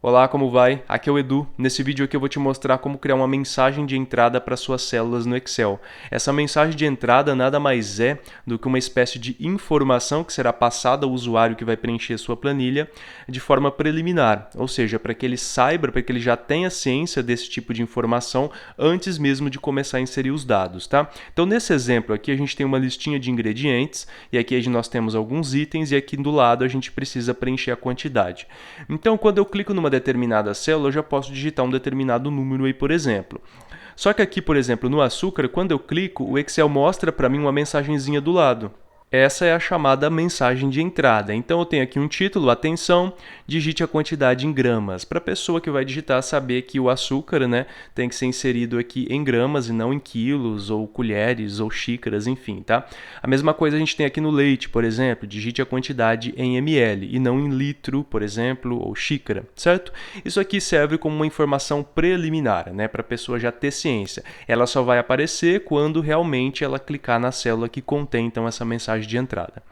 Olá, como vai? Aqui é o Edu. Nesse vídeo aqui eu vou te mostrar como criar uma mensagem de entrada para suas células no Excel. Essa mensagem de entrada nada mais é do que uma espécie de informação que será passada ao usuário que vai preencher sua planilha de forma preliminar, ou seja, para que ele saiba, para que ele já tenha ciência desse tipo de informação antes mesmo de começar a inserir os dados, tá? Então nesse exemplo aqui a gente tem uma listinha de ingredientes e aqui nós temos alguns itens e aqui do lado a gente precisa preencher a quantidade. Então quando eu clico numa determinada célula, eu já posso digitar um determinado número aí, por exemplo. Só que aqui, por exemplo, no açúcar, quando eu clico, o Excel mostra para mim uma mensagenzinha do lado. Essa é a chamada mensagem de entrada. Então eu tenho aqui um título, atenção, digite a quantidade em gramas, para a pessoa que vai digitar saber que o açúcar, né, tem que ser inserido aqui em gramas e não em quilos, ou colheres, ou xícaras, enfim, tá? A mesma coisa a gente tem aqui no leite, por exemplo, digite a quantidade em ml e não em litro, por exemplo, ou xícara, certo? Isso aqui serve como uma informação preliminar, né, para a pessoa já ter ciência. Ela só vai aparecer quando realmente ela clicar na célula que contém então essa mensagem de entrada.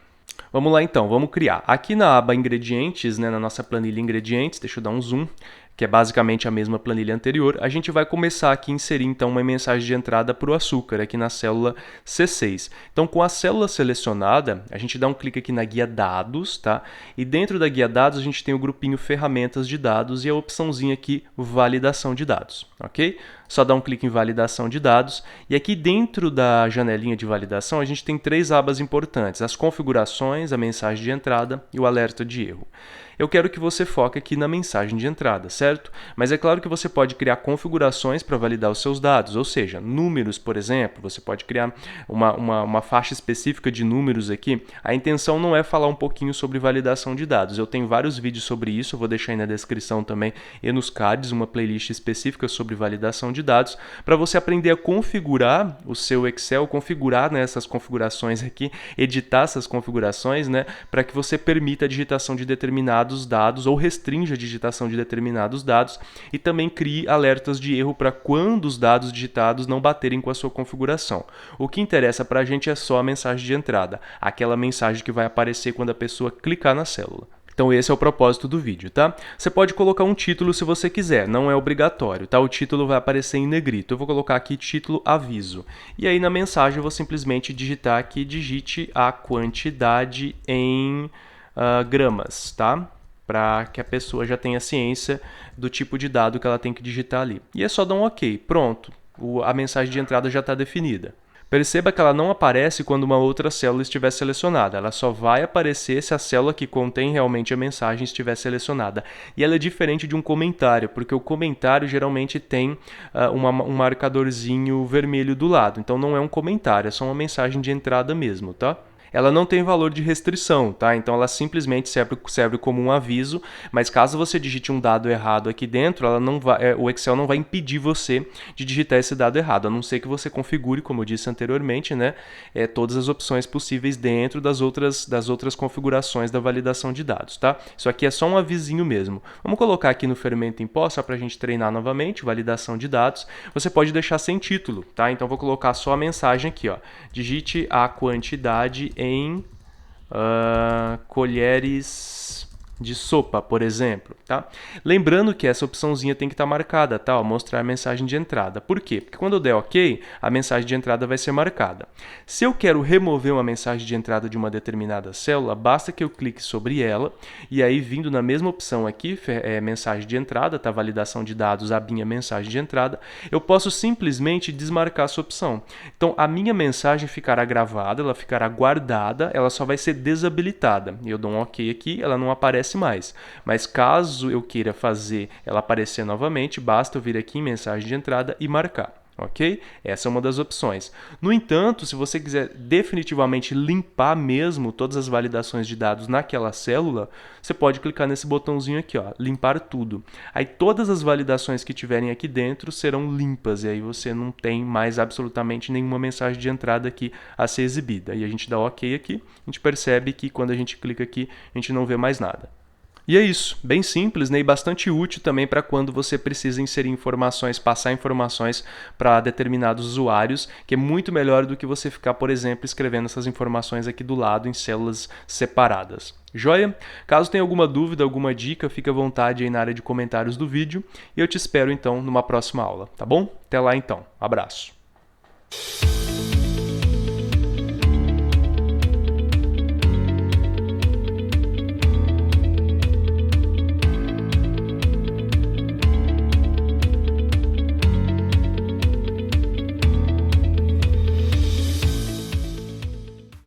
Vamos lá então, vamos criar. Aqui na aba ingredientes, né, na nossa planilha ingredientes, deixa eu dar um zoom, que é basicamente a mesma planilha anterior, a gente vai começar aqui a inserir então uma mensagem de entrada para o açúcar, aqui na célula C6. Então com a célula selecionada, a gente dá um clique aqui na guia dados, tá? E dentro da guia dados a gente tem o grupinho ferramentas de dados e a opçãozinha aqui validação de dados, ok? Só dá um clique em validação de dados e aqui dentro da janelinha de validação a gente tem três abas importantes, as configurações, a mensagem de entrada e o alerta de erro. Eu quero que você foque aqui na mensagem de entrada, certo? Mas é claro que você pode criar configurações para validar os seus dados, ou seja, números, por exemplo, você pode criar uma faixa específica de números aqui. A intenção não é falar um pouquinho sobre validação de dados, eu tenho vários vídeos sobre isso, eu vou deixar aí na descrição também e nos cards uma playlist específica sobre validação de dados, para você aprender a configurar o seu Excel, configurar, né, essas configurações aqui, editar essas configurações, né, para que você permita a digitação de determinados dados ou restrinja a digitação de determinados dados e também crie alertas de erro para quando os dados digitados não baterem com a sua configuração. O que interessa para a gente é só a mensagem de entrada, aquela mensagem que vai aparecer quando a pessoa clicar na célula. Então esse é o propósito do vídeo, tá? Você pode colocar um título se você quiser, não é obrigatório, tá? O título vai aparecer em negrito. Eu vou colocar aqui título aviso. E aí na mensagem eu vou simplesmente digitar aqui, digite a quantidade em gramas, tá? Para que a pessoa já tenha ciência do tipo de dado que ela tem que digitar ali. E é só dar um OK, pronto, a mensagem de entrada já está definida. Perceba que ela não aparece quando uma outra célula estiver selecionada, ela só vai aparecer se a célula que contém realmente a mensagem estiver selecionada. E ela é diferente de um comentário, porque o comentário geralmente tem um marcadorzinho vermelho do lado, então não é um comentário, é só uma mensagem de entrada mesmo, tá? Ela não tem valor de restrição, tá? Então ela simplesmente serve como um aviso, mas caso você digite um dado errado aqui dentro, ela não vai, o Excel não vai impedir você de digitar esse dado errado, a não ser que você configure, como eu disse anteriormente, né, todas as opções possíveis dentro das outras configurações da validação de dados, tá? Isso aqui é só um avisinho mesmo. Vamos colocar aqui no fermento em pó, só para a gente treinar novamente, validação de dados. Você pode deixar sem título, tá? Então vou colocar só a mensagem aqui, ó. Digite a quantidade em colheres de sopa, por exemplo, tá? Lembrando que essa opçãozinha tem que estar marcada, tá? Ó, mostrar a mensagem de entrada. Por quê? Porque quando eu der OK, a mensagem de entrada vai ser marcada. Se eu quero remover uma mensagem de entrada de uma determinada célula, basta que eu clique sobre ela e aí vindo na mesma opção aqui, mensagem de entrada, tá? Validação de dados, abinha mensagem de entrada, eu posso simplesmente desmarcar essa opção. Então, a minha mensagem ficará gravada, ela ficará guardada, ela só vai ser desabilitada. Eu dou um OK aqui, ela não aparece mais. Mas caso eu queira fazer ela aparecer novamente, basta eu vir aqui em mensagem de entrada e marcar. Ok? Essa é uma das opções. No entanto, se você quiser definitivamente limpar mesmo todas as validações de dados naquela célula, você pode clicar nesse botãozinho aqui, ó, limpar tudo. Aí todas as validações que tiverem aqui dentro serão limpas e aí você não tem mais absolutamente nenhuma mensagem de entrada aqui a ser exibida. E a gente dá OK aqui, a gente percebe que quando a gente clica aqui, a gente não vê mais nada. E é isso, bem simples, né, e bastante útil também para quando você precisa inserir informações, passar informações para determinados usuários, que é muito melhor do que você ficar, por exemplo, escrevendo essas informações aqui do lado em células separadas. Joia? Caso tenha alguma dúvida, alguma dica, fique à vontade aí na área de comentários do vídeo e eu te espero então numa próxima aula, tá bom? Até lá então. Abraço.